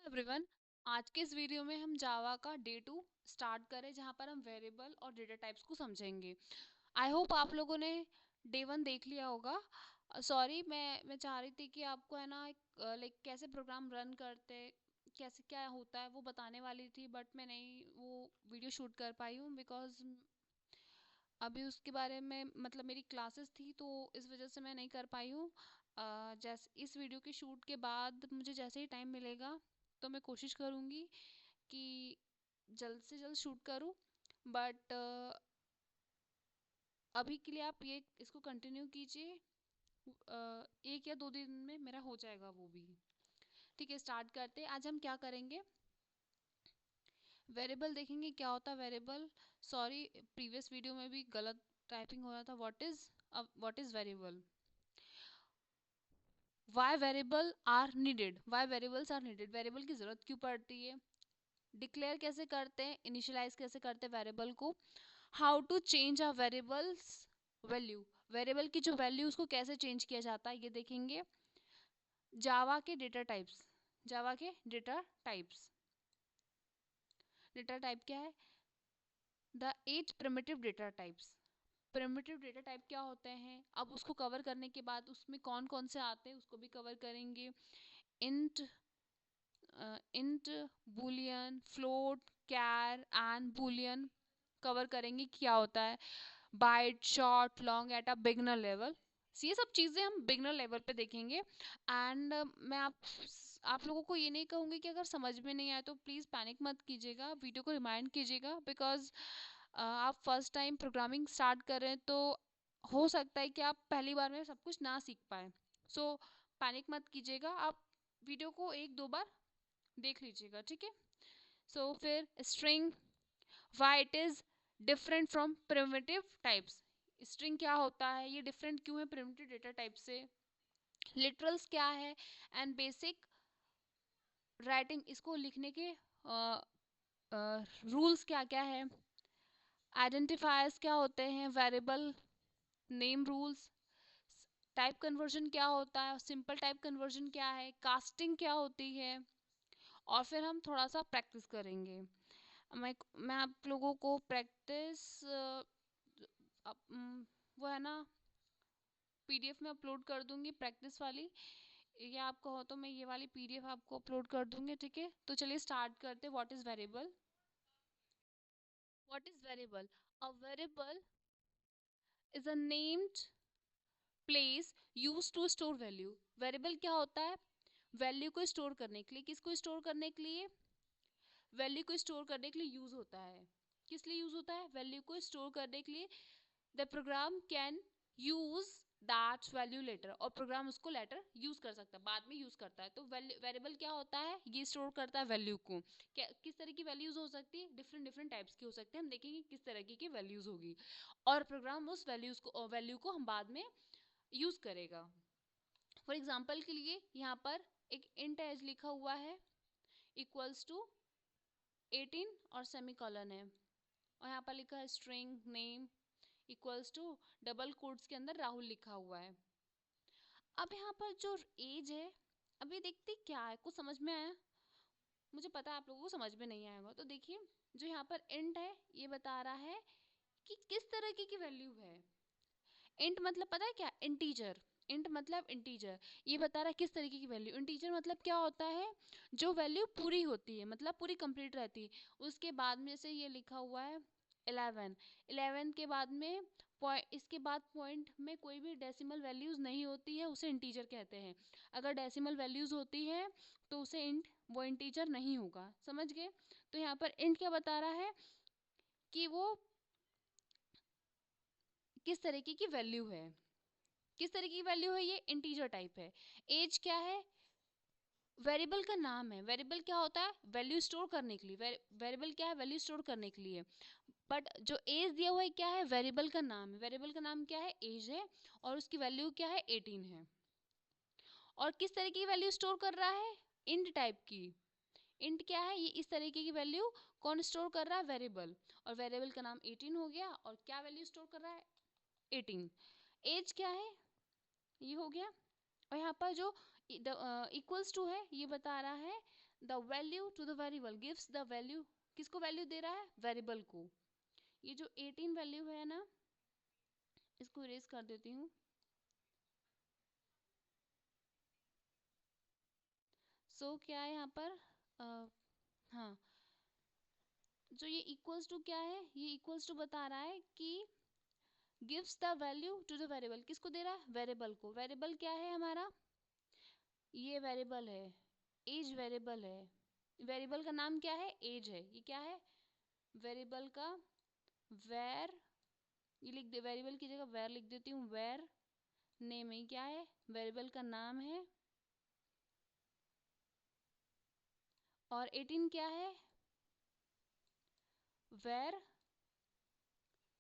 Everyone, आज के इस वीडियो में हम जावा का डे 2 स्टार्ट करें जहां पर हम वेरिएबल और डेटा टाइप्स को समझेंगे। आई होप आप लोगों ने डे 1 देख लिया होगा। सॉरी, मैं चाह रही थी कि आपको है ना लाइक कैसे प्रोग्राम रन करते, कैसे क्या होता है वो बताने वाली थी, बट मैं नहीं वो वीडियो शूट कर पाई हूँ बिकॉज अभी उसके बारे में मतलब मेरी क्लासेस थी, तो इस वजह से मैं नहीं कर पाई हूँ। जैसे इस वीडियो के शूट के बाद मुझे जैसे ही टाइम मिलेगा तो मैं कोशिश करूँगी कि जल्द से जल्द शूट करूँ। बट अभी के लिए आप ये इसको कंटिन्यू कीजिए। 1 या 2 दिन में मेरा हो जाएगा वो भी। ठीक है, स्टार्ट करते हैं। आज हम क्या करेंगे, वेरिएबल देखेंगे क्या होता है वेरिएबल। सॉरी, प्रीवियस वीडियो में भी गलत टाइपिंग हो रहा था। What is variable, why variable are needed, why variables are needed, variable की जरूरत क्यों पड़ती है, डिक्लेयर कैसे करते हैं, इनिशियलाइज कैसे करते हैं वेरिएबल को, how to change a variable's value, variable की जो वैल्यू उसको कैसे चेंज किया जाता है ये देखेंगे। जावा के डेटा टाइप्स, जावा के डेटा टाइप्स, डेटा टाइप क्या है, the 8 primitive data types. Primitive data type क्या होते हैं, अब उसको कवर करने के बाद उसमें कौन कौन से आते हैं उसको भी कवर करेंगे। Int, int, boolean, float, char and boolean cover करेंगे क्या होता है, byte, short, long at a beginner level. ये सब चीज़ें हम बिगनर लेवल पे देखेंगे। एंड मैं आप लोगों को ये नहीं कहूँगी कि अगर समझ में नहीं आए तो प्लीज़ पैनिक मत कीजिएगा, वीडियो को रिमाइंड कीजिएगा, बिकॉज आप फर्स्ट टाइम प्रोग्रामिंग स्टार्ट कर रहे हैं तो हो सकता है कि आप पहली बार में सब कुछ ना सीख पाए। सो पैनिक मत कीजिएगा, आप वीडियो को 1-2 बार देख लीजिएगा, ठीक है। सो फिर string, why it is different from primitive types, string क्या होता है, ये डिफरेंट क्यों है प्रिमिटिव डेटा टाइप से, लिटरल्स क्या है, एंड बेसिक राइटिंग, इसको लिखने के रूल्स क्या क्या है, आइडेंटिफायर्स क्या होते हैं, variable name rules, type conversion क्या होता है, सिंपल टाइप कन्वर्जन क्या है, कास्टिंग क्या होती है, और फिर हम थोड़ा सा प्रैक्टिस करेंगे। मैं आप लोगों को प्रैक्टिस वो है ना पीडीएफ में अपलोड कर दूंगी प्रैक्टिस वाली, या आपको हो तो मैं ये वाली पीडीएफ आपको अपलोड कर दूंगी, ठीक है। तो चलिए स्टार्ट करते। What is variable, what is variable, a variable is a named place use to store value. Variable क्या होता है, वैल्यू को स्टोर करने के लिए, किसको स्टोर करने के लिए, वैल्यू को स्टोर करने के लिए यूज होता है। किस लिए यूज होता है, वैल्यू को स्टोर करने के लिए। The program can use that value later, और प्रोग्राम उसको लेटर यूज कर सकता है, बाद में यूज करता है। तो वेरिएबल क्या होता है, ये स्टोर करता है वैल्यू को। किस तरह की वैल्यूज हो सकती है, डिफरेंट डिफरेंट टाइप्स की हो सकती है, हम देखेंगे किस तरह की वैल्यूज होगी, और प्रोग्राम उस वैल्यू को हम बाद में यूज करेगा। फॉर एग्जाम्पल के लिए यहाँ पर एक इंट एज लिखा हुआ है इक्वल्स टू 18 और सेमीकोलन है, और यहाँ पर लिखा है string name equals to double quotes के अंदर राहुल लिखा हुआ है। अब यहाँ पर जो एज है, अभी देखते क्या है, कुछ समझ में आया, मुझे पता है आप लोगों को समझ में नहीं आएगा। तो देखिए, जो यहाँ पर इंट है ये बता रहा है कि किस तरह की वैल्यू है। इंट मतलब पता है क्या, इंटीजर, इंट मतलब इंटीजर, ये बता रहा है किस तरीके की वैल्यू। इंटीजर मतलब क्या होता है, जो वैल्यू पूरी होती है, मतलब पूरी कंप्लीट रहती है। उसके बाद में से ये लिखा हुआ है 11, 11 के बाद में इसके बाद पॉइंट में कोई भी डेसिमल वैल्यूज नहीं होती है, उसे इंटीजर कहते हैं। अगर डेसिमल वैल्यूज होती है तो उसे इंट, वो इंटीजर नहीं होगा, समझ गए। तो यहाँ पर इंट क्या बता रहा है कि वो किस तरीके की वैल्यू है, किस तरह की वैल्यू है, ये इंटीजर टाइप है। एज क्या है, वेरिएबल का नाम है। वेरिएबल क्या होता है, वैल्यू स्टोर करने के लिए, वेरिएबल क्या है, वैल्यू स्टोर करने के लिए। बट जो एज दिया हुआ है क्या है, वेरिएबल का नाम है, वेरिएबल का नाम क्या है, एज है, और उसकी वैल्यू क्या है, 18 है। और किस तरह की वैल्यू स्टोर कर रहा है, इंट टाइप की। इंट क्या है, ये इस तरीके की वैल्यू कौन स्टोर कर रहा है, वेरिएबल, और वेरिएबल का नाम 18 हो गया, और क्या वैल्यू स्टोर कर रहा है, 18। एज क्या है, ये हो गया, और यहाँ पर जो इक्वल्स टू है ये बता रहा है the value to the variable gives the value, किसको वैल्यू दे रहा है? वेरिएबल को। ये जो 18 वैल्यू है ना, इसको इरेज कर देती हूँ। सो क्या है यहाँ पर? हाँ, जो ये इक्वल्स टू क्या है? ये इक्वल्स टू बता रहा है कि gives the value to the variable, किसको दे रहा है? वेरिएबल को। वेरिएबल क्या है हमारा? ये वेरिएबल है, एज वेरिएबल है। वेरिएबल का नाम क्या है? एज है। ये क्या है? वेरिएबल का वेर, ये लिख दे, वेरिएबल की जगह वेर लिख देती हूँ। वेर नेम है, क्या है? वेरिएबल का नाम है। और 18 क्या है? वेर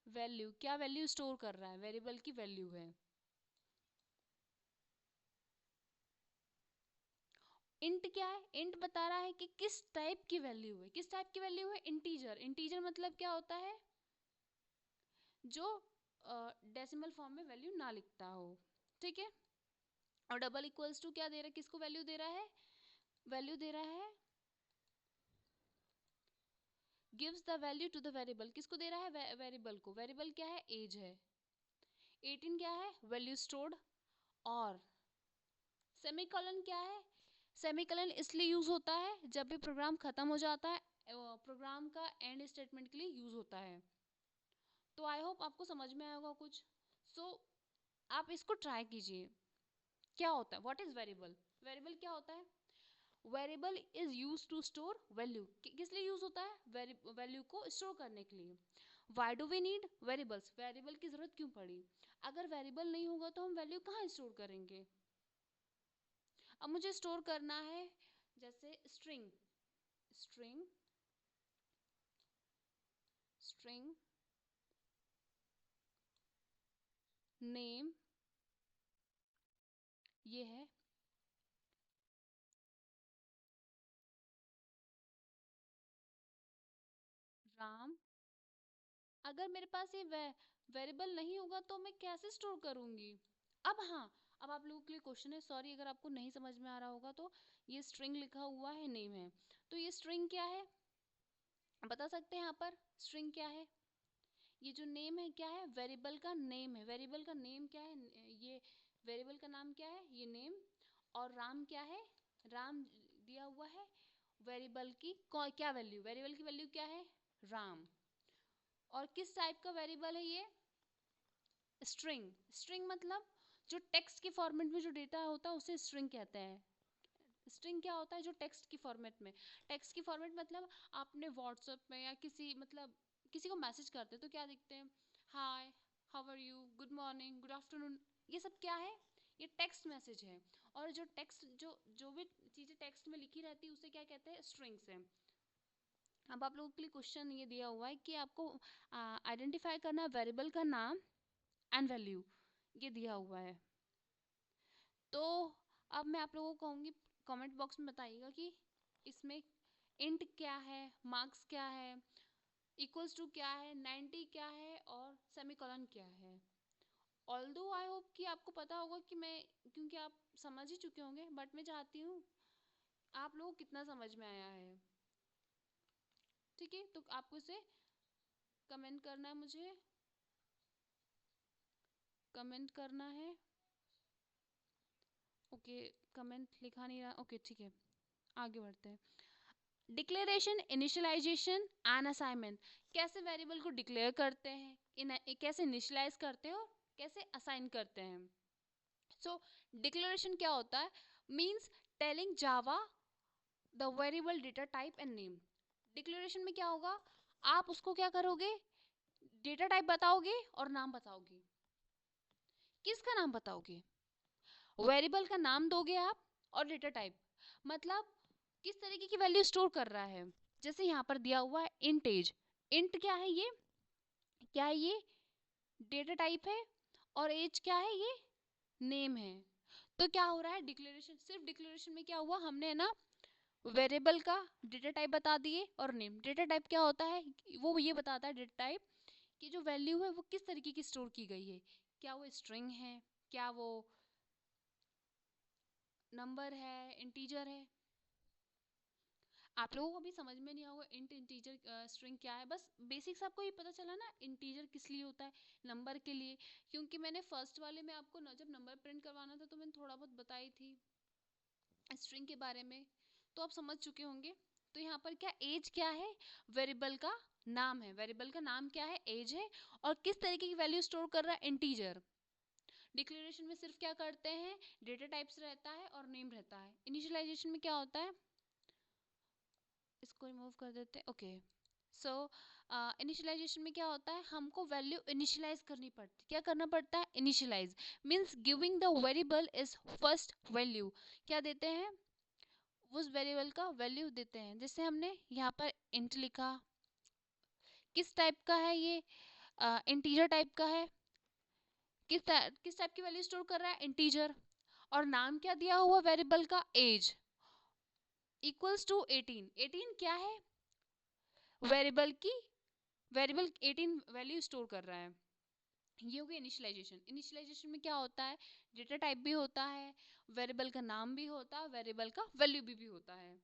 वैल्यू, क्या वैल्यू स्टोर कर रहा है? वेरिएबल की वैल्यू है। इंट क्या है? इंट बता रहा है कि किस टाइप की वैल्यू है। किस टाइप की वैल्यू है? इंटीजर। इंटीजर मतलब क्या होता है? जो डेसिमल फॉर्म में वैल्यू ना लिखता हो, ठीक है। और डबल इक्वल्स टू क्या दे रहा है? किसको वैल्यू दे रहा है? वैल्यू दे रहा है, gives the value to the variable, किसको दे रहा है? वेरिएबल को। वेरिएबल क्या है? एज है। 18 क्या है? Value stored. और सेमीकोलन क्या है? सेमीकोलन इसलिए यूज होता है जब भी प्रोग्राम खत्म हो जाता है, प्रोग्राम का एंड स्टेटमेंट के लिए यूज होता है। तो आई होप आपको समझ में आया होगा कुछ। सो आप इसको ट्राई कीजिए। क्या होता है? What is variable? वेरिएबल क्या होता है? Variable is use to store value. किस लिए यूज होता है? वैल्यू को स्टोर करने के लिए। Why do we need variables? Variable की जरूरत क्यों पड़ी? अगर वेरिएबल नहीं होगा तो हम वैल्यू कहाँ स्टोर करेंगे? अब मुझे स्टोर करना है जैसे स्ट्रिंग, स्ट्रिंग, स्ट्रिंग नेम, ये है राम। अगर मेरे पास ये वेरिएबल नहीं होगा तो मैं कैसे स्टोर करूंगी? अब हाँ, अब आप लोगों के लिए क्वेश्चन है, सॉरी अगर आपको नहीं समझ में आ रहा होगा तो। ये स्ट्रिंग लिखा हुआ है, नेम है, तो ये स्ट्रिंग क्या है? बता सकते हैं यहाँ पर स्ट्रिंग क्या है? ये जो नेम है क्या है? वेरिएबल का नेम है। वेरिएबल का नेम क्या है? ये वेरिएबल का नाम क्या है? ये नेम। और राम क्या है? राम दिया हुआ है। वेरिएबल की क्या वैल्यू? वेरिएबल की वैल्यू क्या है? राम। और किस टाइप का वेरिएबल है ये? स्ट्रिंग। स्ट्रिंग मतलब जो टेक्स्ट के फॉर्मेट में जो डेटा होता है उसे स्ट्रिंग कहते हैं। स्ट्रिंग क्या होता है? जो टेक्स्ट की फॉर्मेट में। टेक्स्ट की फॉर्मेट मतलब आपने व्हाट्सएप में या किसी मतलब किसी को मैसेज करते तो क्या लिखते हैं? Hi, how are you, good morning, good afternoon. ये सब क्या है? ये टेक्स्ट मैसेज है। और जो टेक्स्ट जो जो भी चीज़ें टेक्स्ट में लिखी रहती है उसे क्या कहते हैं? स्ट्रिंग्स है। अब आप लोगों के लिए क्वेश्चन ये दिया हुआ है कि आपको आइडेंटिफाई करना वेरिएबल का नाम एंड वैल्यू, ये दिया हुआ है। तो अब मैं आप लोगों को कहूँगी कमेंट बॉक्स में बताइएगा कि इसमें इंट क्या है, मार्क्स क्या है, इक्वल्स टू क्या है, 90 क्या है और सेमीकोलन क्या है। ऑल्दो आई होप कि आपको पता होगा कि मैं, क्योंकि आप समझ ही चुके होंगे, बट मैं चाहती हूँ आप लोगों को कितना समझ में आया है। ठीक है, तो आपको इसे कमेंट करना है, मुझे कमेंट करना है। ओके, कमेंट लिखा नहीं रहा। ओके ठीक है, आगे बढ़ते हैं। Declaration, initialization and assignment. कैसे वेरिएबल को डिक्लेयर करते हैं, कैसे इनिशियलाइज करते हैं और कैसे असाइन करते हैं। सो डिक्लेरेशन क्या होता है? Means telling Java the variable data type and name. Declaration में क्या होगा? आप उसको क्या करोगे? डेटा टाइप बताओगे और नाम बताओगे। किसका नाम बताओगे? वेरिएबल का नाम दोगे आप, और डेटा टाइप मतलब किस तरीके की वैल्यू स्टोर कर रहा है। जैसे यहाँ पर दिया हुआ है इंट एज। इंट क्या है? ये क्या है? ये डेटा टाइप है। और एज क्या है? ये नेम है। तो क्या हो रहा है? डिक्लेरेशन, सिर्फ डिक्लेरेशन में क्या हुआ? हमने ना वेरिएबल का डेटा टाइप बता दिए और नेम। डेटा टाइप क्या होता है? वो ये बताता है डेटा टाइप कि जो वैल्यू है वो किस तरीके की स्टोर की गई है। क्या वो स्ट्रिंग है, क्या वो नंबर है, इंटीजर है। आप लोगों को भी समझ में नहीं होगा इंट इंटीजर स्ट्रिंग क्या है, बस बेसिक्स आपको ये पता चला ना इंटीजर किस लिए होता है, नंबर के लिए। क्योंकि मैंने फर्स्ट वाले में आपको जब नंबर प्रिंट करवाना था तो मैंने थोड़ा बहुत बताई थी स्ट्रिंग के बारे में, तो आप समझ चुके होंगे। तो यहाँ पर क्या एज क्या है, वेरिएबल का नाम है, वेरिएबल का नाम क्या है, एज है, और किस तरीके की वैल्यू स्टोर कर रहा है, इंटीजर। डिक्लेरेशन में सिर्फ क्या करते हैं, डेटा टाइप्स रहता है और नेम रहता है। इनिशियलाइजेशन में क्या होता है, इसको रिमूव कर देते हैं, ओके। सो इनिशियलाइजेशन में क्या होता है, हमको वैल्यू इनिशियलाइज करनी पड़ती है। क्या करना पड़ता है, initialize means giving the variable is first value. क्या देते हैं, उस वेरिएबल का वैल्यू देते हैं। जैसे हमने यहाँ पर इंट लिखा, किस टाइप का है ये, इंटीजर टाइप का है। किस टाइप की वैल्यू स्टोर कर रहा है, इंटीजर। और नाम क्या दिया हुआ वेरिएबल का, एज इक्वल्स टू 18। 18 क्या है, वेरिएबल की, वेरिएबल 18 वैल्यू स्टोर कर रहा है। ये हो गया इनिशियलाइजेशन। इनिशियलाइजेशन में क्या होता है, डेटा टाइप भी होता है, वेरिएबल का नाम भी होता है, वेरिएबल का वैल्यू भी होता है।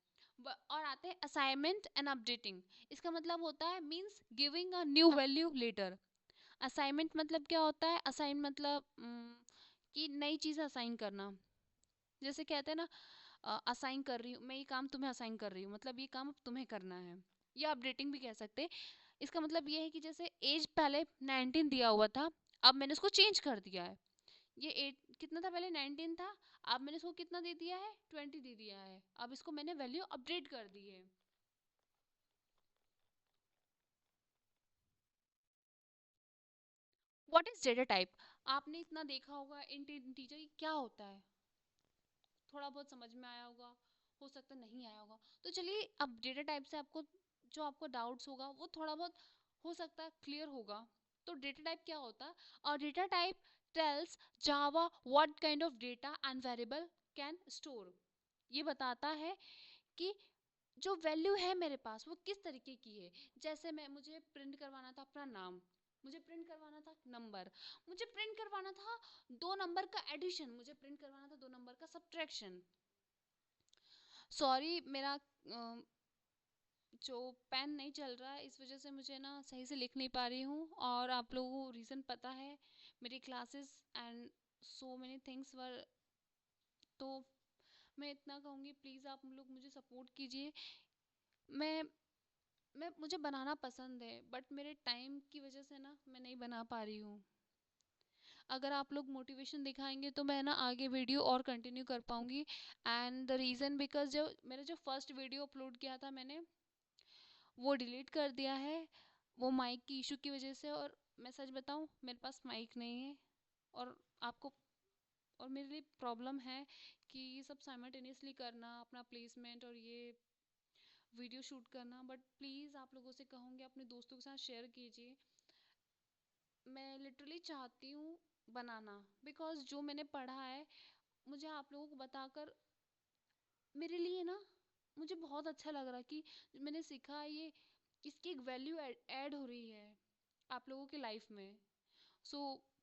और आते हैं असाइनमेंट एंड अपडेटिंग। इसका मतलब होता है means giving a new value later. Assignment मतलब क्या होता है, असाइन मतलब कि नई चीज़ असाइन करना। जैसे कहते हैं ना, असाइन कर रही हूँ मैं, ये काम तुम्हें असाइन कर रही हूँ, मतलब ये काम अब तुम्हें करना है। या अपडेटिंग भी कह सकते हैं। इसका मतलब ये है कि जैसे एज पहले 19 दिया हुआ था, अब मैंने उसको चेंज कर दिया है। ये एट कितना था, पहले 19 था, अब मैंने इसको कितना दे दिया है, 20 दे दिया है। अब इसको मैंने वैल्यू अपडेट कर दी है। व्हाट इज डेटा टाइप, आपने इतना देखा होगा इंटीजर क्या होता है, थोड़ा बहुत समझ में आया होगा, हो सकता नहीं आया होगा। तो चलिए अब डेटा टाइप से आपको जो आपको डाउट्स होगा वो थोड़ा बहुत हो सकता है क्लियर होगा। तो डेटा टाइप क्या होता है, और data type tells Java what kind of data and variable can store. ये बताता है कि जो वैल्यू है मेरे पास वो किस तरीके की है। जैसे मैं, मुझे प्रिंट करवाना था अपना नाम, मुझे प्रिंट करवाना था नंबर, मुझे प्रिंट करवाना था दो नंबर का एडिशन, मुझे प्रिंट करवाना था दो नंबर का सब्ट्रैक्शन। सॉरी मेरा जो पेन नहीं चल रहा है, इस वजह से मुझे ना सही से लिख नहीं पा रही हूँ, और आप लोगों को रीज़न पता है, मेरी classes and so many things were. तो मैं इतना कहूँगी, प्लीज़ आप लोग मुझे सपोर्ट कीजिए। मैं मुझे बनाना पसंद है, बट मेरे टाइम की वजह से ना मैं नहीं बना पा रही हूँ। अगर आप लोग मोटिवेशन दिखाएंगे तो मैं ना आगे वीडियो और कंटिन्यू कर पाऊँगी। एंड द रीज़न बिकॉज जो मेरा जो फर्स्ट वीडियो अपलोड किया था मैंने, वो डिलीट कर दिया है, वो माइक की इशू की वजह से। और मैं सच बताऊँ, मेरे पास माइक नहीं है, और आपको, और मेरे लिए प्रॉब्लम है कि ये सब साइमल्टेनियसली करना, अपना प्लेसमेंट और ये वीडियो शूट करना। बट प्लीज़ आप लोगों से कहूँगी, अपने दोस्तों के साथ शेयर कीजिए। मैं लिटरली चाहती हूँ बनाना, बिकॉज जो मैंने पढ़ा है, मुझे आप लोगों को बताकर मेरे लिए ना, मुझे बहुत अच्छा लग रहा है कि मैंने सीखा ये, इसकी एक वैल्यू ऐड हो रही है आप लोगों की लाइफ में। सो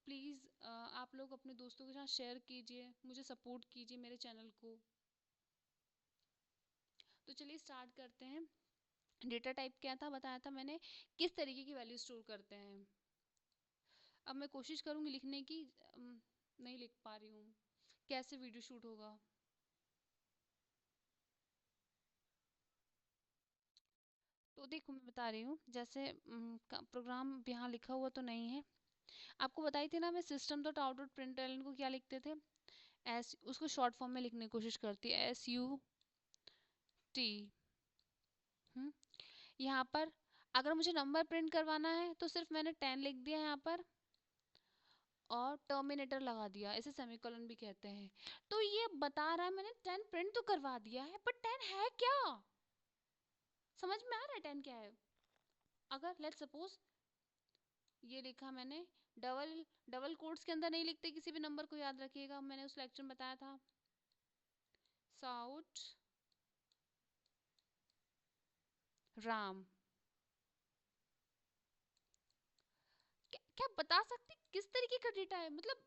प्लीज़ आप लोग अपने दोस्तों के साथ शेयर कीजिए, मुझे सपोर्ट कीजिए मेरे चैनल को। तो चलिए स्टार्ट करते हैं। डेटा टाइप क्या था, बताया था मैंने, किस तरीके की वैल्यू स्टोर करते हैं। अब मैं कोशिश करूँगी लिखने की, नहीं लिख पा रही हूँ, कैसे वीडियो शूट होगा। तो देखो मैं बता रही हूँ, जैसे प्रोग्राम यहाँ लिखा हुआ तो नहीं है। आपको बताई थी ना मैं, system dot out dot println को क्या लिखते थे, एस, उसको शॉर्ट फॉर्म में लिखने की कोशिश करती है, SUT। यहाँ पर अगर मुझे नंबर प्रिंट करवाना है तो सिर्फ मैंने 10 लिख दिया यहाँ पर, और टर्मिनेटर लगा दिया, इसे सेमीकोलन भी कहते हैं। तो ये बता रहा है मैंने 10 प्रिंट तो करवा दिया है, पर 10 है क्या, समझ में आ रहा है 10 क्या है। अगर लेट्स सपोज ये लिखा मैंने, डबल डबल कोट्स के अंदर नहीं लिखते किसी भी नंबर को, याद रखिएगा, मैंने उस लेक्चर में बताया था। साउथ राम, क्या बता सकते किस तरीके का डेटा है, मतलब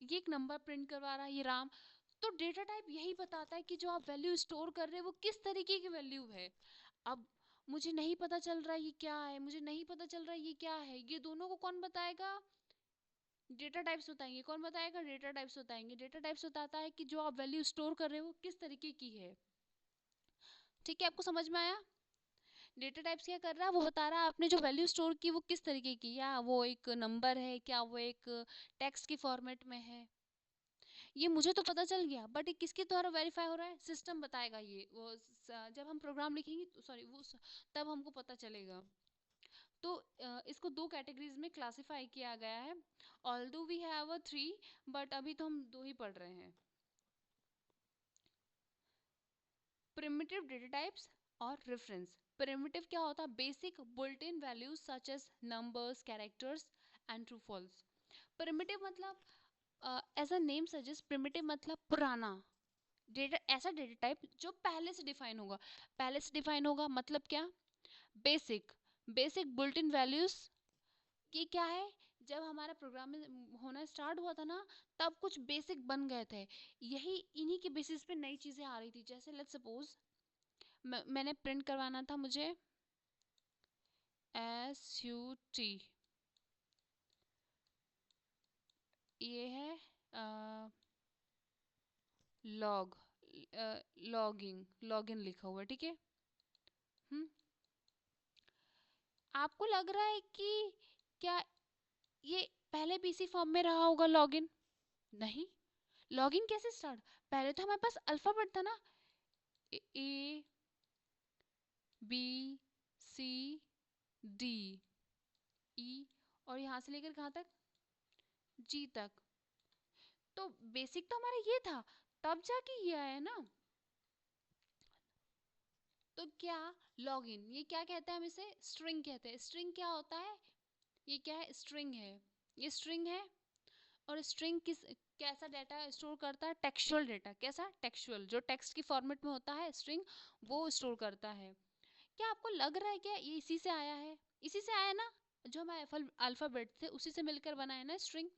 ये एक नंबर प्रिंट करवा रहा है, ये राम। तो डेटा टाइप यही बताता है कि जो आप वैल्यू स्टोर कर रहे हैं वो किस तरीके की वैल्यू है। अब मुझे नहीं पता चल रहा है ये क्या है, मुझे नहीं पता चल रहा है ये क्या है, ये दोनों को कौन बताएगा? डेटा टाइप्स बताएंगे। कौन बताएगा? डेटा टाइप्स बताएंगे। डेटा टाइप्स बताता है कि जो आप वैल्यू स्टोर कर रहे हो वो किस तरीके की है। ठीक है, आपको समझ में आया? डेटा टाइप्स क्या कर रहा है, वो बता रहा है आपने जो वैल्यू स्टोर की वो किस तरीके की, या वो एक नंबर है, क्या वो एक टेक्स्ट की फॉर्मेट में है। ये मुझे तो पता चल गया, बट ये किसके द्वारा वेरीफाई हो रहा है? सिस्टम बताएगा। ये वो जब हम प्रोग्राम लिखेंगे सॉरी वो तब हमको पता चलेगा। तो इसको दो कैटेगरीज में क्लासिफाई किया गया है। Although we have a 3, but अभी तो हम 2 ही पढ़ रहे हैं। प्रिमिटिव डेटा टाइप्स और रेफरेंस। प्रिमिटिव क्या होता है? Basic built-in values such as numbers, characters and true false. Primitive मतलब as a name suggest, primitive मतलब पुराना डेटा, ऐसा डेटा टाइप जो पहले से डिफाइन होगा। पहले से डिफाइन होगा मतलब क्या? Basic, basic built-in values. ये क्या है? जब हमारा प्रोग्राम होना स्टार्ट हुआ था ना, तब कुछ बेसिक बन गए थे। यही इन्हीं के बेसिस पे नई चीजें आ रही थी। जैसे लेट्स सपोज मैंने प्रिंट करवाना था, मुझे SUT, ये है लॉग, लॉगिन लिखा हुआ है, ठीक है। हम्म, आपको लग रहा है कि क्या ये पहले BC फॉर्म में रहा होगा लॉगिन? नहीं। लॉगिन कैसे स्टार्ट? पहले तो हमारे पास अल्फाबेट था ना, A B C D E, और यहाँ से लेकर कहाँ तक? G तक। तो बेसिक तो हमारा ये था, तब जाके ये आया ना। तो क्या लॉगिन, ये क्या कहते हैं? हम इसे स्ट्रिंग कहते हैं। स्ट्रिंग क्या होता है? ये क्या है? स्ट्रिंग है। ये स्ट्रिंग है। और स्ट्रिंग किस कैसा डाटा स्टोर करता है? Textual data. कैसा? टेक्सचुअल, जो टेक्स्ट की फॉर्मेट में होता है स्ट्रिंग, वो स्टोर करता है। क्या आपको लग रहा है क्या ये इसी से आया है? इसी से आया ना, जो हमारे अल्फाबेट थे उसी से मिलकर बना है ना स्ट्रिंग।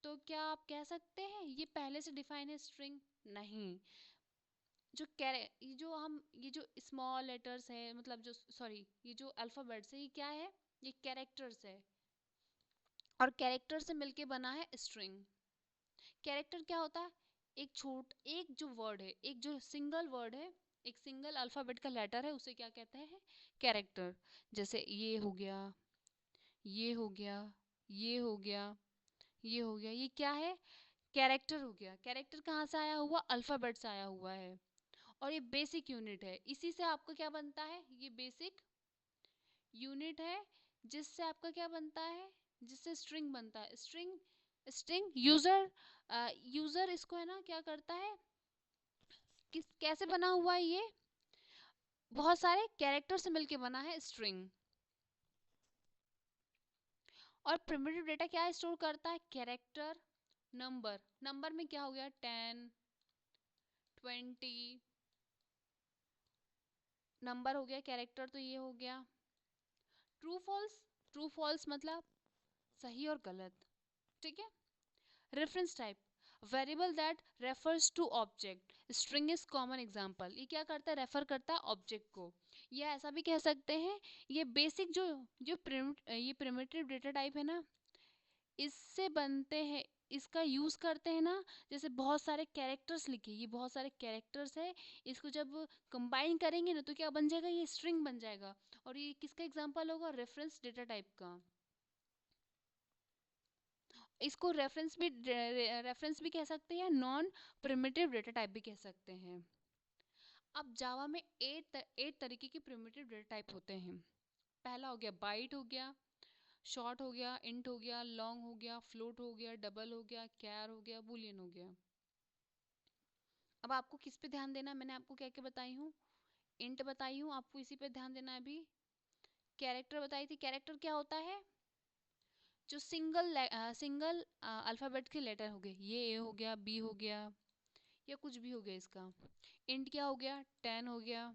तो क्या आप कह सकते हैं ये पहले से डिफाइन है स्ट्रिंग? नहीं। ये जो स्मॉल लेटर्स है, मतलब जो सॉरी ये जो अल्फाबेट्स है, ये क्या है? ये कैरेक्टर्स है, और कैरेक्टर से मिलके बना है स्ट्रिंग। कैरेक्टर क्या होता है? एक जो वर्ड है, एक जो सिंगल वर्ड है, एक सिंगल अल्फाबेट का लेटर है, उसे क्या कहते हैं? कैरेक्टर। जैसे ये हो गया, ये हो गया, ये हो गया, ये हो गया, ये क्या है? कैरेक्टर हो गया। कैरेक्टर कहाँ से आया हुआ? अल्फाबेट से आया हुआ है। और ये बेसिक यूनिट है। इसी से आपका क्या बनता है? ये बेसिक यूनिट है, जिससे आपका क्या बनता है? जिससे स्ट्रिंग बनता है। स्ट्रिंग, स्ट्रिंग यूजर, यूजर इसको है ना क्या करता है? किस कैसे बना हुआ है ये? बहुत सारे कैरेक्टर से मिलके बना है स्ट्रिंग। और प्रिमिटिव डेटा क्या स्टोर करता है? Character, number. नंबर में क्या हो गया? 10, 20 नंबर हो गया। कैरेक्टर तो ये हो गया। ट्रू फॉल्स, ट्रू फॉल्स मतलब सही और गलत, ठीक है। Reference type, variable that refers to object. String is common example. ये क्या करता है? रेफर करता है ऑब्जेक्ट को। या ऐसा भी कह सकते हैं, ये बेसिक जो जो ये प्रिमिटिव डेटा टाइप है ना, इससे बनते हैं, इसका यूज करते हैं ना। जैसे बहुत सारे कैरेक्टर्स लिखे, ये बहुत सारे कैरेक्टर्स है, इसको जब कंबाइन करेंगे ना तो क्या बन जाएगा? ये स्ट्रिंग बन जाएगा। और ये किसका एग्जांपल होगा? रेफरेंस डेटा टाइप का। इसको रेफरेंस भी कह सकते हैं, नॉन प्रिमिटिव डेटा टाइप भी कह सकते हैं। अब जावा में 8 तरीके के प्रिमिटिव डेटा टाइप होते हैं। पहला हो गया बाइट, हो गया शॉर्ट, हो गया इंट, हो गया लॉन्ग, हो गया फ्लोट, हो गया डबल, हो गया कैर, हो गया बुलियन, हो गया। अब आपको किस पे ध्यान देना है? मैंने आपको क्या क्या बताई हूँ? इंट बताई हूँ, आपको इसी पे ध्यान देना है अभी। कैरेक्टर बताई थी। कैरेक्टर क्या होता है? जो सिंगल अल्फाबेट के लेटर हो गए, ये ए हो गया, बी हो गया, या कुछ भी हो गया इसका। इंट क्या हो गया? 10 हो गया,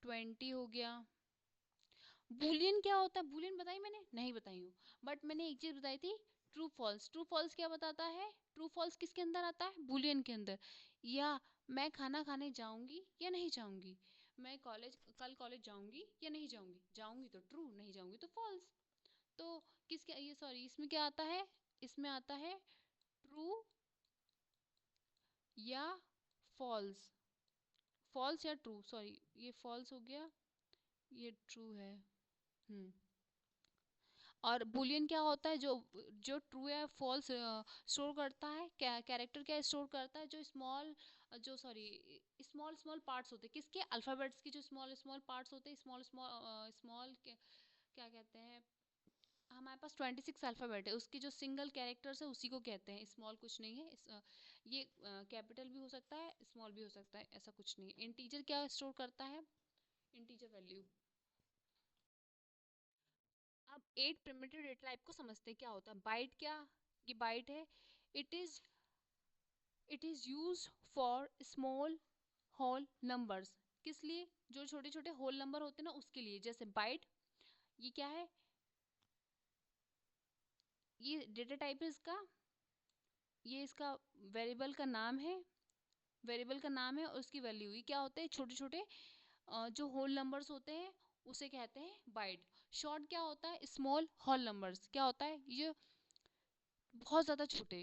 20 हो गया। बूलियन क्या होता है? बूलियन बताई मैंने? नहीं बताई हूँ, बट मैंने एक चीज बताई थी, ट्रू फॉल्स, ट्रू फॉल्स क्या बताता है? ट्रू फॉल्स किसके अंदर आता है? बुलियन के अंदर। या मैं खाना खाने जाऊंगी या नहीं जाऊंगी, मैं कल कॉलेज जाऊंगी या नहीं जाऊंगी, जाऊंगी तो ट्रू, नहीं जाऊंगी तो फॉल्स। तो किसके ये सॉरी इसमें क्या आता है? इसमें आता है ट्रू या फॉल्स, फॉल्स या ट्रू, सॉरी ये फॉल्स हो गया, ये ट्रू है। और बुलियन क्या होता है? जो जो ट्रू या फॉल्स स्टोर करता है, कैरेक्टर क्या स्टोर करता है? जो स्मॉल जो सॉरी स्मॉल स्मॉल पार्ट्स होते हैं किसके? अल्फाबेट्स की जो स्मॉल स्मॉल पार्ट्स होते हैं, स्मॉल स्मॉल स्मॉल क्या कहते हैं, हमारे पास 26 अल्फ़ाबेट है, उसकी जो सिंगल कैरेक्टर्स है उसी को कहते हैं स्मॉल। कुछ नहीं है ये कैपिटल भी हो सकता है, स्मॉल भी हो सकता है, ऐसा कुछ नहीं है। इंटीजर क्या स्टोर करता है? Integer value. अब 8 प्रिमिटिव डेटा टाइप को समझते हैं क्या होता है। बाइट क्या? ये बाइट है। It is use for small whole numbers. किस लिए? जो छोटे छोटे होल नंबर होते हैं ना उसके लिए। जैसे बाइट, ये क्या है? ये डेटा टाइप है इसका, ये इसका वेरिएबल का नाम है, वेरिएबल का नाम है और उसकी वैल्यू। ये क्या होते हैं? छोटे छोटे जो होल नंबर्स होते हैं उसे कहते हैं बाइट। शॉर्ट क्या होता है? Small whole numbers. क्या होता है? ये बहुत ज्यादा छोटे,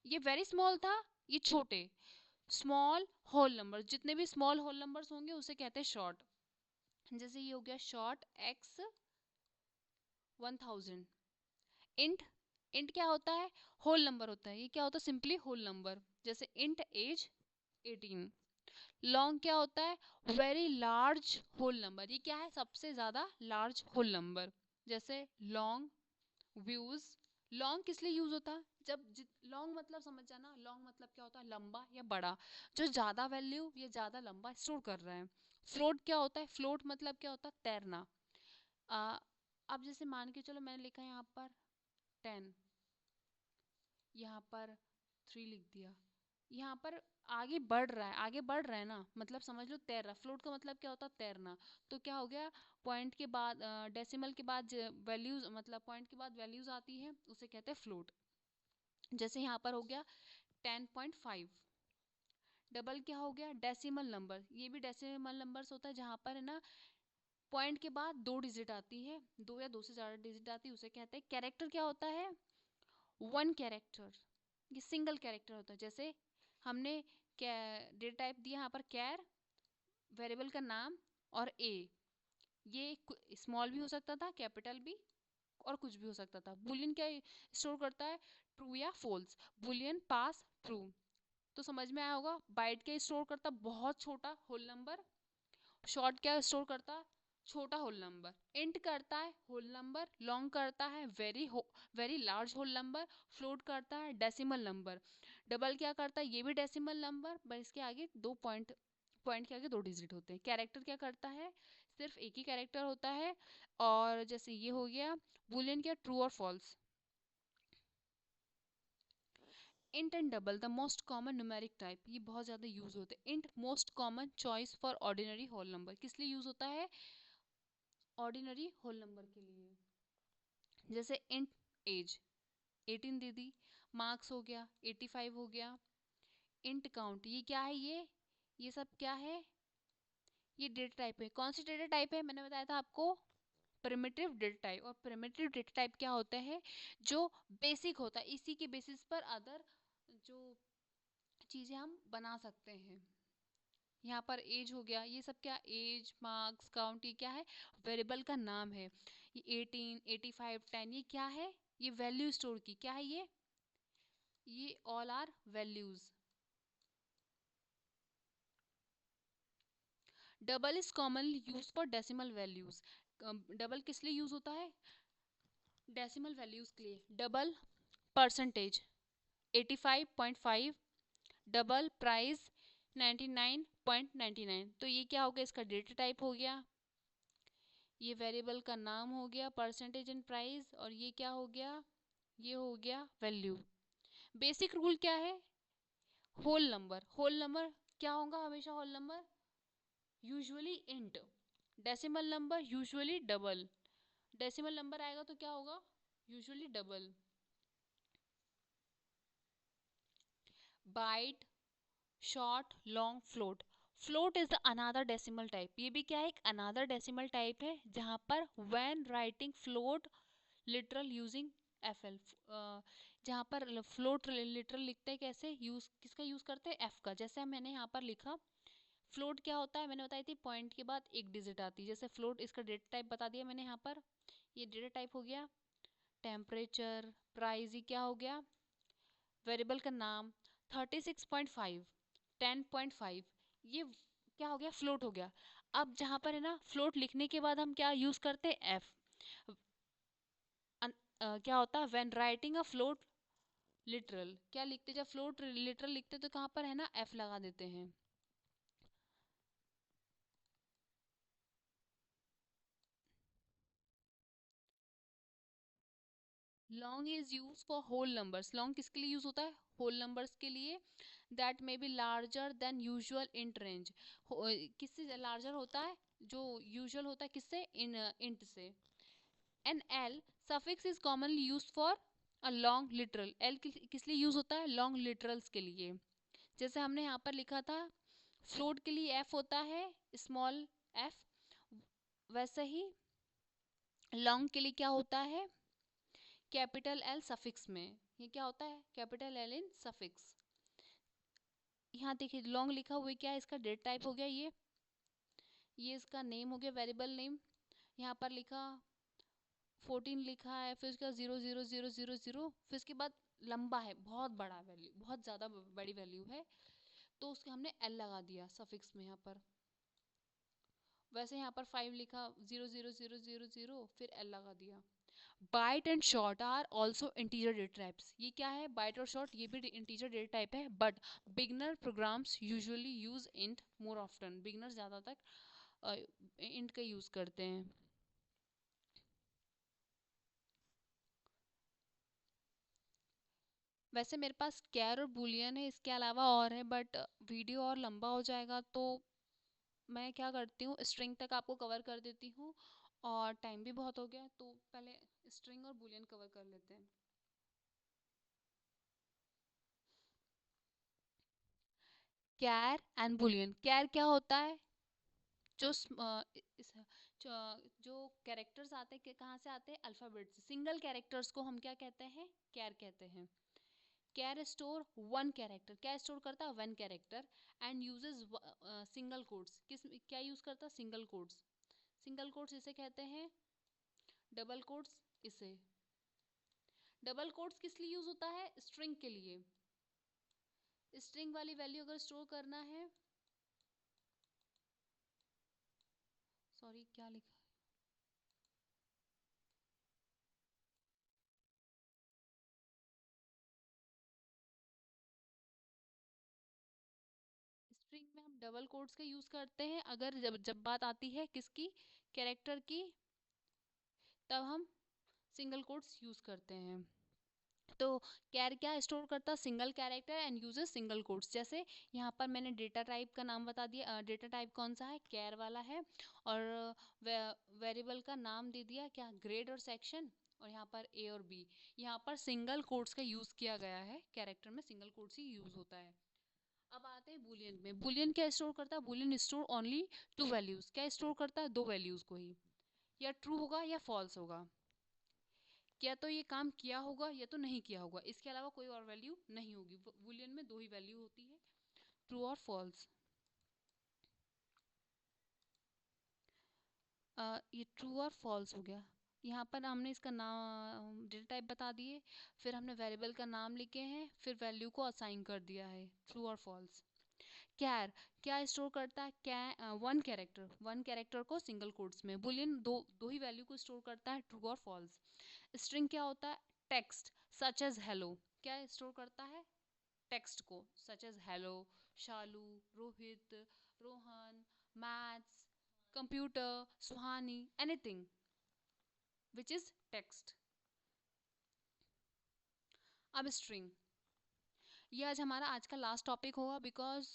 ये वेरी स्मॉल था, ये छोटे स्मॉल होल नंबर। जितने भी स्मॉल होल नंबर्स होंगे उसे कहते हैं शॉर्ट। जैसे ये हो गया शॉर्ट x 1000। इंट, इंट क्या होता है? होल नंबर होता है। ये क्या होता है? Simply whole number. जैसे इंट एज 18। लॉन्ग क्या होता है? Very large whole number. ये क्या है? सबसे ज्यादा लार्ज होल नंबर। जैसे लॉन्ग व्यूज। लॉन्ग किस लिए यूज होता है? जब लॉन्ग मतलब समझ जाना, लॉन्ग मतलब क्या होता है? लंबा या बड़ा, जो ज्यादा वैल्यू या ज्यादा लंबा स्टोर कर रहे हैं। फ्लोट क्या होता है? फ्लोट मतलब क्या होता है? तैरना। अब जैसे मान के चलो मैंने लिखा है यहाँ पर 10, यहाँ पर 3 लिख दिया, यहाँ पर आगे बढ़ रहा है, आगे बढ़ रहा है ना, मतलब समझ लो तैर रहा। फ्लोट का मतलब क्या होता है? तैरना। तो क्या हो गया? पॉइंट के बाद डेसिमल के बाद वैल्यूज, मतलब पॉइंट के बाद वैल्यूज आती है उसे कहते हैं फ्लोट। जैसे यहाँ पर हो गया 10.5। डबल क्या हो गया? Decimal number. ये भी डेसिमल नंबर्स होता है जहाँ पर है ना पॉइंट के बाद 2 डिजिट आती है, 2 या 2 से ज़्यादा डिजिट आती है, उसे कहते हैं। कैरेक्टर क्या होता है? 1 कैरेक्टर, ये सिंगल कैरेक्टर होता है। जैसे हमने डेटा टाइप दिया यहाँ पर कैर, वेरिएबल का नाम और ए। ये स्मॉल भी हो सकता था, कैपिटल भी, और कुछ भी हो सकता था। बुलियन क्या स्टोर करता है? ट्रू या फॉल्स। बुलियन पास ट्रू। तो समझ में आया होगा। बाइट क्या स्टोर करता? बहुत छोटा होल नंबर। शॉर्ट क्या स्टोर करता? छोटा होल नंबर। इंट करता है होल नंबर। लॉन्ग करता है very large whole number. Float करता है डेसिमल नंबर। डबल क्या करता है? ये भी डेसिमल नंबर, बस इसके आगे 2 पॉइंट, पॉइंट के आगे 2 डिजिट होते हैं। कैरेक्टर क्या करता है? सिर्फ एक ही कैरेक्टर होता है। और जैसे ये हो गया बुलियन क्या? ट्रू और false. Int and double the most common numeric type, ये बहुत ज़्यादा यूज होते हैं। Int most common choice for ordinary whole number. किस लिए यूज होता है? ऑर्डिनरी होल नंबर के लिए। जैसे इंट एज 18 दे दी, मार्क्स हो गया 85 हो गया। इंट काउंट, ये क्या है? ये सब क्या है? ये डेटा टाइप है। कौन सी डेटा टाइप है? मैंने बताया था आपको, प्रिमिटिव डेटा टाइप। और प्रिमिटिव डेटा टाइप क्या होता है? जो बेसिक होता है, इसी के बेसिस पर अदर जो चीज़ें हम बना सकते हैं। यहाँ पर एज हो गया, ये सब क्या? एज, मार्क्स, काउंट, ये क्या है? वेरिएबल का नाम है। ये 18, 85, 10, ये क्या है? ये वैल्यू स्टोर की क्या है? ये all are values. Double is commonly use for decimal values. Double किस लिए यूज होता है? डेसिमल वैल्यूज के लिए। Double percentage 85.5, double price 99.99। तो ये क्या हो गया? इसका डेटा टाइप हो गया, ये वेरिएबल का नाम हो गया परसेंटेज एंड प्राइस, और ये क्या हो गया? ये हो गया वैल्यू। बेसिक रूल क्या है? होल नंबर, होल नंबर क्या होगा हमेशा? Whole number usually int, decimal number usually double. Decimal number आएगा तो क्या होगा? Usually double. Byte, short, long, float. Float is the another decimal type. ये भी क्या है, एक अनादर डेसिमल टाइप है जहां पर when writing float literal using F L, जहाँ पर फ्लोट लिटरल लिखते हैं कैसे, यूज किसका यूज करते हैं, एफ का। जैसे मैंने यहाँ पर लिखा फ्लोट क्या होता है, मैंने बताई थी पॉइंट के बाद एक डिजिट आती है। जैसे फ्लोट, इसका डेटा टाइप बता दिया मैंने यहाँ पर, ये डेटा टाइप हो गया। टेम्परेचर, प्राइस, ये क्या हो गया, वेरिएबल का नाम। 36.5, 10.5, ये क्या हो गया, फ्लोट हो गया। अब जहाँ पर है ना फ्लोट लिखने के बाद हम क्या यूज करते हैं, एफ। क्या होता है when writing a float literal, क्या लिखते, जब फ्लोट लिटरल लिखते तो कहाँ पर है ना एफ लगा देते हैं। Long is use for whole numbers. Long किसके लिए यूज होता है, होल नंबर्स के लिए। That may be larger than usual int range. किससे लार्जर होता है, जो यूजुअल होता है किससे, इन इंट से। An L suffix is commonly use for a long literal. L किस लिए यूज होता है, लॉन्ग लिटरल्स के लिए। जैसे हमने यहाँ पर लिखा था फ्लोट के लिए एफ होता है, स्मॉल एफ, वैसे ही लॉन्ग के लिए क्या होता है, कैपिटल एल सफिक्स में। ये क्या होता है, कैपिटल एल इन सफिक्स। यहाँ देखिए लॉन्ग लिखा हुआ है, क्या है इसका डेट टाइप हो गया, ये इसका नेम हो गया, वेरिएबल नेम। यहाँ पर लिखा 14 लिखा है, फिर उसका 00000, फिर उसके बाद लंबा है, बहुत बड़ा वैल्यू, बहुत ज़्यादा बड़ी वैल्यू है, तो उसके हमने एल लगा दिया सफिक्स में यहाँ पर। वैसे यहाँ पर 5 लिखा, 00000, फिर एल लगा दिया। Byte and short are also integer data types. ये क्या है, बाइट और शॉर्ट, ये भी इंटीजर डेटा टाइप है, but beginner programs usually use int more often. Beginner ज़्यादा तक इंट का यूज करते हैं। वैसे मेरे पास कैर और बुलियन है, इसके अलावा और है, बट वीडियो और लंबा हो जाएगा, तो मैं क्या करती हूँ स्ट्रिंग तक आपको कवर कर देती हूँ, और टाइम भी बहुत हो गया, तो पहले स्ट्रिंग और बुलियन कवर कर लेते हैं। कैर एंड बुलियन। कैर क्या होता है, जो जो कैरेक्टर्स आते हैं, कहाँ से आते हैं, अल्फाबेट से। सिंगल कैरेक्टर्स को हम क्या कहते हैं, कैर कहते हैं। कैर स्टोर वन कैरेक्टर, क्या स्टोर करता है, one character, and uses single quotes. किस क्या यूज करता है, सिंगल कोट्स। सिंगल कोट्स इसे कहते हैं, डबल कोट्स इसे। डबल कोट्स किस लिए यूज होता है, स्ट्रिंग के लिए। स्ट्रिंग वाली वैल्यू अगर स्टोर करना है, सॉरी क्या लिखा, स्ट्रिंग में हम डबल कोट्स का यूज करते हैं, अगर जब जब बात आती है किसकी, कैरेक्टर की, तब हम सिंगल कोट्स यूज करते हैं। तो कैर क्या स्टोर करता है, single character and uses single quotes. जैसे यहाँ पर मैंने डेटा टाइप का नाम बता दिया, डेटा टाइप कौन सा है, कैर वाला है, और वेरिएबल का नाम दे दिया क्या, ग्रेड और सेक्शन, और यहाँ पर ए और बी। यहाँ पर सिंगल कोट्स का यूज किया गया है, कैरेक्टर में सिंगल कोट्स ही यूज होता है। अब आते हैं बुलियन में। बुलियन क्या स्टोर करता है, Boolean store only to values. क्या स्टोर करता है, दो वैल्यूज को ही, या ट्रू होगा या फॉल्स होगा। क्या तो ये काम किया होगा या तो नहीं किया होगा, इसके अलावा कोई और वैल्यू नहीं होगी। बुलियन में दो ही वैल्यू होती है, ट्रू और फॉल्स। ये ट्रू और फॉल्स हो गया। यहाँ पर हमने इसका नाम डेटा टाइप बता दिए, फिर हमने वेरिएबल का नाम लिखे हैं, फिर वैल्यू को असाइन कर दिया है, ट्रू और फॉल्स। कैर क्या स्टोर करता है, क्या वन कैरेक्टर, वन कैरेक्टर को सिंगल कोट्स में। बुलियन दो दो ही वैल्यू को स्टोर करता है, ट्रू और फॉल्स। स्ट्रिंग क्या होता है, टेक्स्ट सच एज हेलो, क्या स्टोर करता है, टेक्स्ट को, such as hello, Shalu, Rohit, Rohan, maths, computer, Suhani, anything which is text. अब स्ट्रिंग, ये आज हमारा आज का लास्ट टॉपिक होगा, बिकॉज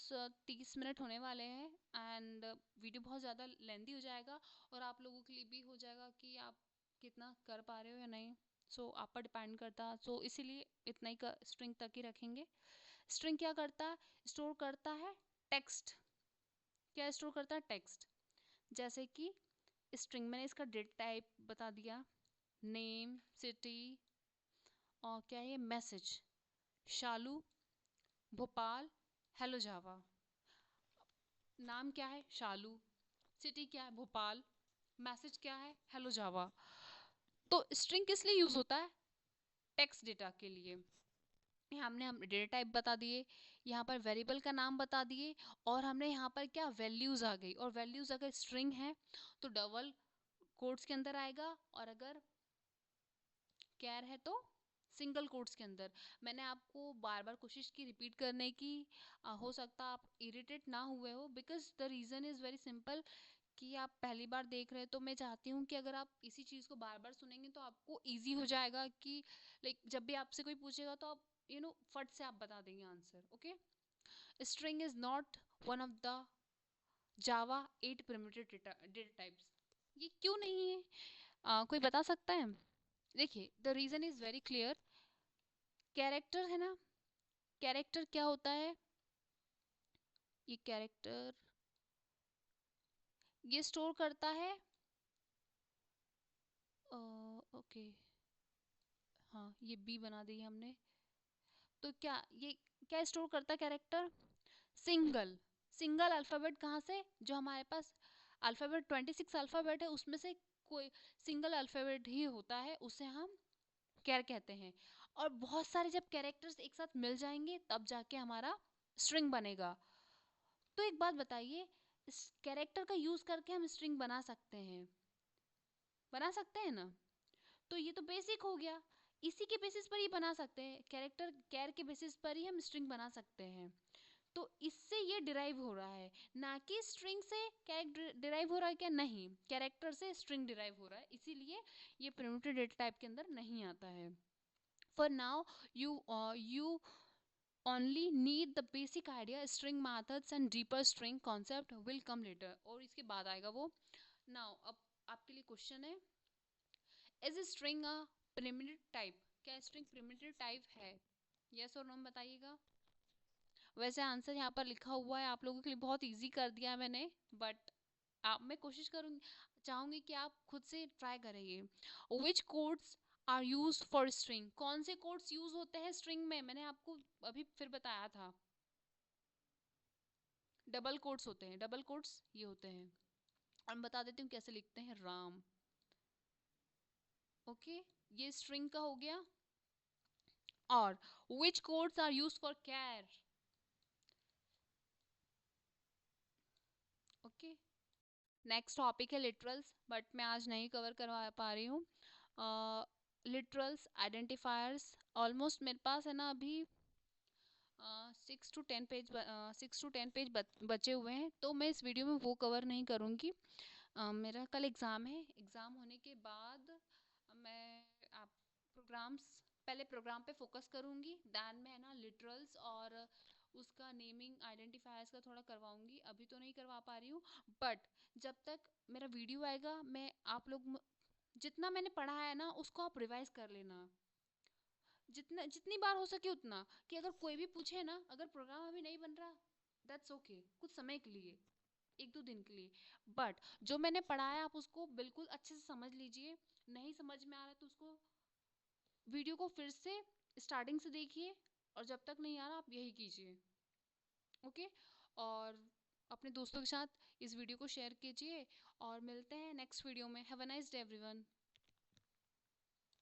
30 मिनट होने वाले हैं, एंड वीडियो बहुत ज़्यादा लेंदी हो जाएगा, और आप लोगों के लिए भी हो जाएगा कि आप कितना कर पा रहे हो या नहीं। सो आप पर डिपेंड करता, सो इसीलिए इतना ही स्ट्रिंग तक ही रखेंगे। स्ट्रिंग क्या करता है, स्टोर करता है टेक्स्ट। क्या स्टोर करता है, टेक्स्ट। जैसे कि स्ट्रिंग, मैंने इसका डेटा टाइप बता दिया, नेम, सिटी, और क्या है, मैसेज, शालू, भोपाल, हेलो जावा। नाम क्या है, शालू, सिटी क्या है, भोपाल, मैसेज क्या है, हेलो जावा। तो स्ट्रिंग किस लिए यूज होता है, टेक्स्ट डेटा के लिए। हमने हम डेटा टाइप बता दिए, यहाँ पर वेरिएबल का नाम बता दिए, और हमने यहाँ पर क्या, वैल्यूज आ गई, और वैल्यूज अगर स्ट्रिंग है तो डबल कोट्स के अंदर आएगा, और अगर कैर है तो सिंगल कोट्स के अंदर। मैंने आपको बार बार कोशिश की रिपीट करने की, हो सकता आप इरिटेट ना हुए हो, because the reason is very simple कि आप पहली बार देख रहे हैं। तो मैं चाहती हूँ कि अगर आप इसी चीज़ को बार बार सुनेंगे तो आपको ईजी हो जाएगा कि लाइक जब भी आपसे कोई पूछेगा तो आप फट से आप बता देंगे answer. Okay, string is not one of the Java 8 primitive data types. ये क्यों नहीं है, कोई बता सकता है? देखिए, the reason is very clear. Character है ना, कैरेक्टर क्या होता है, ये कैरेक्टर ये स्टोर करता है, ओके, हाँ ये बी बना दी हमने। तो क्या ये क्या स्टोर करता है कैरेक्टर, सिंगल सिंगल अल्फाबेट। कहाँ से, जो हमारे पास अल्फाबेट 26 अल्फाबेट है उसमें से कोई सिंगल अल्फाबेट ही होता है, उसे हम कैर कहते हैं। और बहुत सारे जब कैरेक्टर्स एक साथ मिल जाएंगे तब जाके हमारा स्ट्रिंग बनेगा। तो एक बात बताइए, इस कैरेक्टर का यूज करके हम स्ट्रिंग बना सकते हैं, बना सकते हैं ना? तो ये तो बेसिक हो गया, इसी के बेसिस पर ही बना सकते हैं, कैरेक्टर कैर के बेसिस पर ही हम स्ट्रिंग बना सकते हैं। तो इससे ये डिराइव हो रहा है, ना कि स्ट्रिंग से कैरेक्टर डिराइव हो रहा है। क्या, नहीं, कैरेक्टर से स्ट्रिंग डिराइव हो रहा है, इसीलिए ये प्रिमिटिव डेटा टाइप के अंदर नहीं आता है। For now you only need the basic idea, string methods and deeper string concept will come later। और इसके बाद आएगा वो। now अब आपके लिए क्वेश्चन है, is a string a primitive type? क्या string primitive type है, yes और no बताइएगा। वैसे आंसर यहाँ पर लिखा हुआ है, आप लोगों के लिए बहुत इजी कर दिया है मैंने, बट आप मैं कोशिश करूँगी, चाहूँगी कि आप खुद से ट्राई करेंगे। Which codes are use for string? कौन से कोड्स यूज होते हैं स्ट्रिंग में? मैंने आपको अभी फिर बताया था, डबल कोट्स होते हैं, डबल कोट्स ये होते हैं। और मैं बता देती हूँ कैसे लिखते हैं, राम। ओके, ये स्ट्रिंग का हो गया। और which codes are use for char? Okay, next topic है लिटरल्स, बट मैं आज नहीं कवर करवा पा रही हूँ। लिटरल्स, आइडेंटिफायर्स, ऑलमोस्ट मेरे पास है ना अभी 6 to 10 पेज बचे हुए हैं, तो मैं इस वीडियो में वो कवर नहीं करूँगी। मेरा कल एग्ज़ाम है, एग्ज़ाम होने के बाद मैं आप प्रोग्राम्स, पहले प्रोग्राम पे फोकस करूँगी, दैन में है ना लिटरल्स और उसका नेमिंग आइडेंटिफायर्स का थोड़ा करवाऊँगी। अभी तो नहीं करवा पा रही हूँ, बट जब तक मेरा वीडियो आएगा मैं आप लोग जितना मैंने पढ़ा है ना उसको आप रिवाइज कर लेना, जितना जितनी बार हो सके उतना। कि अगर कोई भी पूछे ना, अगर प्रोग्राम अभी नहीं बन रहा, दैट्स ओके, कुछ समय के लिए, 1-2 दिन के लिए, बट जो मैंने पढ़ा है आप उसको बिल्कुल अच्छे से समझ लीजिए। नहीं समझ में आ रहा है तो उसको वीडियो को फिर से स्टार्टिंग से देखिए, और जब तक नहीं आ रहा आप यही कीजिए। ओके, और अपने दोस्तों के साथ इस वीडियो को शेयर कीजिए, और मिलते हैं नेक्स्ट वीडियो में। Have a nice day everyone.